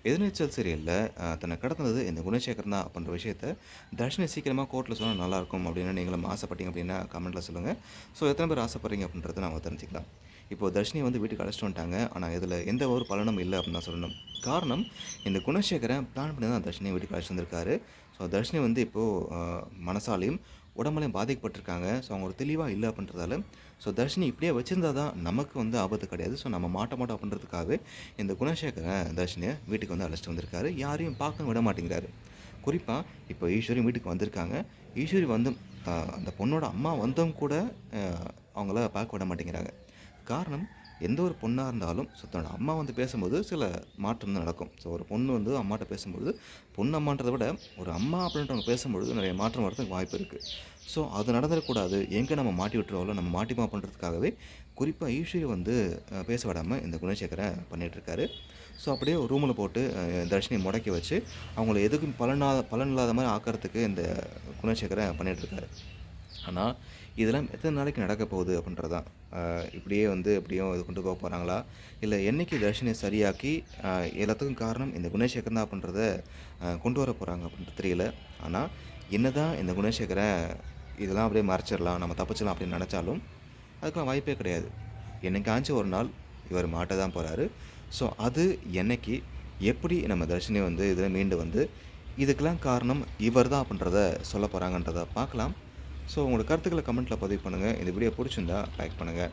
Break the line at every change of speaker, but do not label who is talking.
எதிர்நீச்சல் சீரியல்ல தன்னை கடத்துனது இந்த குணசேகரன் தான் அப்படின்ற விஷயத்த தர்ஷினி சீக்கிரமா கோர்ட்ல சொன்னா நல்லாயிருக்கும் அப்படின்னு நீங்களும் ஆசைப்பட்டீங்க அப்படின்னா கமெண்ட்ல சொல்லுங்க. ஸோ எத்தனை பேர் ஆசைப்படுறீங்க அப்படின்றத நாம தெரிஞ்சுக்கலாம். இப்போ தர்ஷினி வந்து வீட்டுக்கு அழைச்சிட்டு வந்துட்டாங்க. ஆனா இதில எந்த ஒரு பலனும் இல்ல அப்படின்னு தான் சொல்லணும். காரணம் இந்த குணசேகரன் பிளான் பண்ணி தான் தர்ஷினிய வீட்டுக்கு அழைச்சிட்டு வந்திருக்காரு. ஸோ தர்ஷினி வந்து இப்போ அ மனசாலயும், உடம்புலயும் பாதிக்கப்பட்டிருக்காங்க. ஸோ அவங்க ஒரு தெளிவா இல்ல அப்படின்றதால, ஸோ தர்ஷினி இப்படியே வச்சிருந்தா தான் நமக்கு வந்து ஆபத்து கிடையாது. ஸோ நம்ம மாட்ட மாட்டோம் அப்படின்றதுக்காகவே இந்த குணசேகரன் தர்ஷினிய வீட்டுக்கு வந்து அழைச்சிட்டு வந்திருக்காரு. யாரையும் பார்க்க விட மாட்டேங்கிறாரு. குறிப்பா இப்போ ஈஸ்வரி வீட்டுக்கு வந்திருக்காங்க. ஈஸ்வரி வந்தும் அந்த பொண்ணோட அம்மா வந்தும் கூட அ அவங்கள பார்க்க விட மாட்டேங்கிறாங்க. காரணம், எந்த ஒரு பொண்ணா இருந்தாலும் ஸோ தன்னோட அம்மா வந்து பேசும்போது சில மாற்றம் தான் நடக்கும். ஸோ ஒரு பொண்ணு வந்து அம்மாட்ட பேசும்பொழுது, பொண்ணு அம்மான்றத விட ஒரு அம்மா அப்படின்றவங்க பேசும்பொழுது நிறைய மாற்றம் வரதுக்கு வாய்ப்பு இருக்கு. ஸோ அது நடந்துறக்கூடாது. எங்க நம்ம மாட்டி விட்டுருவோம்ல, நம்ம மாட்டிப்போம் அப்படின்றதுக்காகவே குறிப்பா ஈஸ்வரிய வந்து பேச விடாம இந்த குணசேகரன் பண்ணிட்டுருக்காரு. ஸோ அப்படியே ஒரு ரூம்ல போட்டு தர்ஷினிய முடக்கி வச்சு, அவங்கள எதுக்கும் பலன் இல்லாத மாரி ஆக்குறதுக்கு இந்த குணசேகரன் பண்ணிட்டுருக்காரு. ஆனா, இதெல்லாம் எத்தன நாளைக்கு நடக்கப் போகுது அப்படின்றது தான். இப்படியே வந்து எப்படியும் இது கொண்டு போறாங்களா? இல்ல என்னைக்கு தர்ஷினிய சரியாக்கி, அ எல்லாத்துக்கும் காரணம் இந்த குணசேகரன் தான் அப்படின்றத கொண்டு வர போறாங்க அப்படின்றது தெரியல. ஆனா, என்னதான் இந்த குணசேகரன் இதெல்லாம் அப்படியே மறைச்சிடலாம், நம்ம தப்பிச்சிடலாம் அப்படின்னு நெனச்சாலும், அதுக்கெல்லாம் வாய்ப்பே கிடையாது. என்னைக்காச்சும் ஒரு நாள் இவர் மாட்ட தான் போறாரு. ஸோ அது என்னைக்கு, எப்படி நம்ம தர்ஷினி வந்து இதில மீண்டு வந்து, இதுக்கெல்லாம் காரணம் இவர் தான் அப்படின்றத சொல்லப் போறாங்கன்றத பார்க்கலாம். ஸோ உங்களோட கருத்துக்கள கமெண்ட்ல பதிவு பண்ணுங்க. இந்த வீடியோ புடிச்சிருந்தா லைக் பண்ணுங்க.